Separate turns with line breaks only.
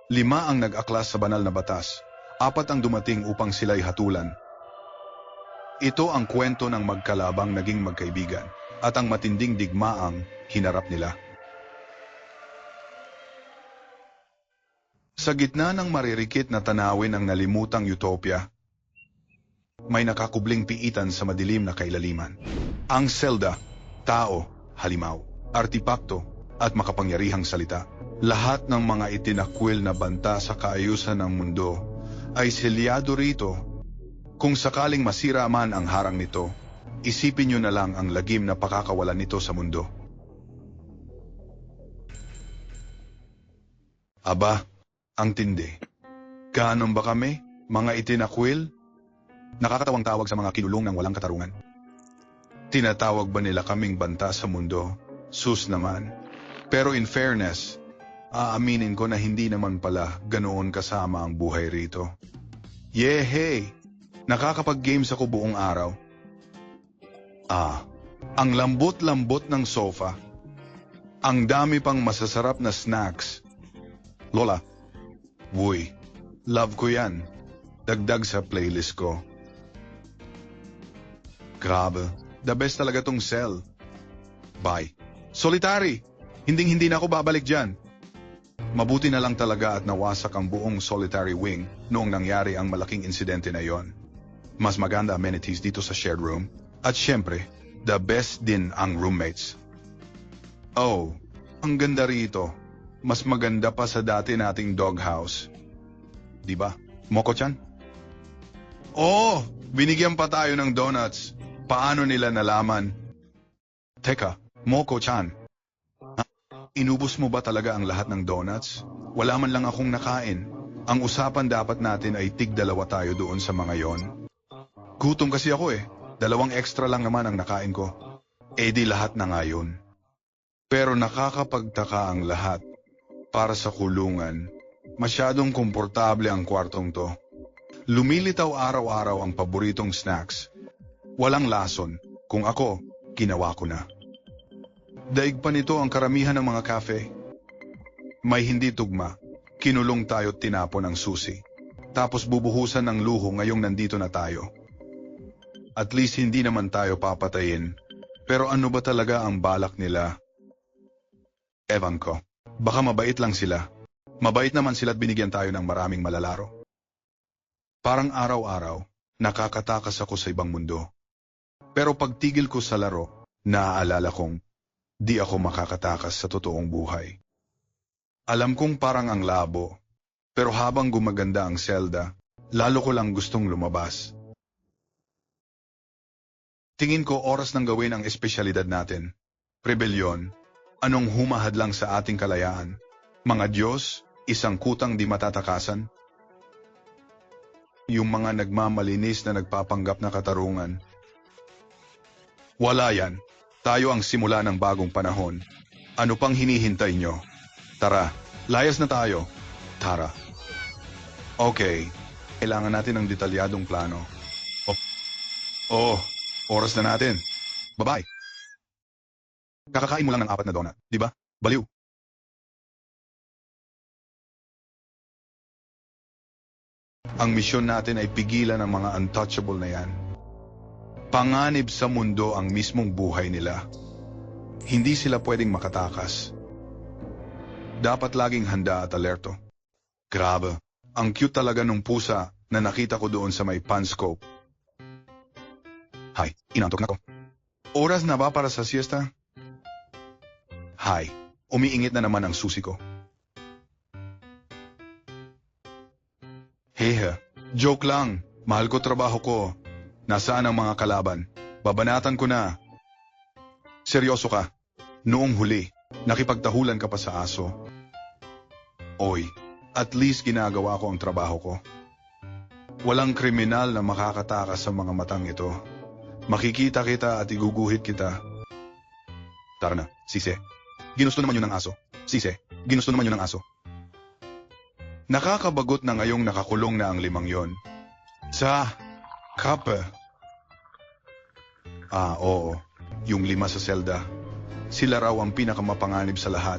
5 ang nag-aklas sa banal na batas, 4 ang dumating upang sila'y hatulan. Ito ang kwento ng magkalabang naging magkaibigan, at ang matinding digmaang hinarap nila. Sa gitna ng maririkit na tanawin ng nalimutang utopia, may nakakubling piitan sa madilim na kailaliman. Ang selda, tao, halimaw, artipakto, at makapangyarihang salita. Lahat ng mga itinakwil na banta sa kaayusan ng mundo ay selyado rito. Kung sakaling masira man ang harang nito, isipin nyo na lang ang lagim na pakakawalan nito sa mundo. Aba, ang tindi. Ganon ba kami, mga itinakwil? Nakakatawang tawag sa mga kinulong ng walang katarungan. Tinatawag ba nila kaming banta sa mundo? Sus naman. Pero in fairness, aaminin ko na hindi naman pala ganoon kasama ang buhay rito. Yehey! Nakakapag-games ako buong araw. Ang lambot-lambot ng sofa. Ang dami pang masasarap na snacks. Lola, wuy, love ko yan. Dagdag sa playlist ko. Grabe, the best talaga tong cell. Bye. Solitary! Hinding-hindi na ako babalik dyan. Mabuti na lang talaga at nawasak ang buong solitary wing noong nangyari ang malaking insidente na yon. Mas maganda amenities dito sa shared room. At syempre, the best din ang roommates. Oh, ang ganda rito. Mas maganda pa sa dati nating doghouse. Diba, Moko-chan? Oh, binigyan pa tayo ng donuts. Paano nila nalaman? Teka, Moko-chan. Inubos mo ba talaga ang lahat ng donuts? Wala man lang akong nakain. Ang usapan dapat natin ay tig-2 tayo doon sa mga yon. Gutom kasi ako eh. 2 extra lang naman ang nakain ko. Eh di lahat na nga yun. Pero nakakapagtaka ang lahat. Para sa kulungan, masyadong komportable ang kwartong to. Lumilitaw araw-araw ang paboritong snacks. Walang lason. Kung ako, ginawa ko na. Daig pa nito ang karamihan ng mga cafe. May hindi tugma, kinulong tayo't tinapon ang susi. Tapos bubuhusan ng luho ngayong nandito na tayo. At least hindi naman tayo papatayin. Pero ano ba talaga ang balak nila? Ewan ko. Baka mabait lang sila. Mabait naman sila't binigyan tayo ng maraming malalaro. Parang araw-araw, nakakatakas ako sa ibang mundo. Pero pagtigil ko sa laro, naaalala kong di ako makakatakas sa totoong buhay. Alam kong parang ang labo, pero habang gumaganda ang selda, lalo ko lang gustong lumabas. Tingin ko oras nang gawin ang espesyalidad natin. Rebelyon, anong humahad lang sa ating kalayaan? Mga Diyos, isang kutang di matatakasan? Yung mga nagmamalinis na nagpapanggap na katarungan. Wala yan. Tayo ang simula ng bagong panahon. Ano pang hinihintay nyo? Tara, layas na tayo. Tara. Okay, kailangan natin ng detalyadong plano. Oras na natin. Bye-bye. Kakakain mo lang ng 4 na donut, di ba? Baliw. Ang misyon natin ay pigilan ang mga untouchable na yan. Panganib sa mundo ang mismong buhay nila. Hindi sila pwedeng makatakas. Dapat laging handa at alerto. Grabe, ang cute talaga nung pusa na nakita ko doon sa may panscope. Hay, inantok na ko. Oras na ba para sa siesta? Hay, umiingit na naman ang susi ko. Hehe, joke lang. Mahal ko trabaho ko. Nasaan ang mga kalaban? Babanatan ko na. Seryoso ka? Noong huli, nakipagtahulan ka pa sa aso. Oy, at least ginagawa ko ang trabaho ko. Walang kriminal na makakatakas sa mga matang ito. Makikita kita at iguguhit kita. Tara na, sise. Ginusto naman yun ng aso. Sise, ginusto naman yun ng aso. Nakakabagot na ngayong nakakulong na ang 5 yon. Sa kape. Oo. Yung 5 sa selda. Sila raw ang pinakamapanganib sa lahat.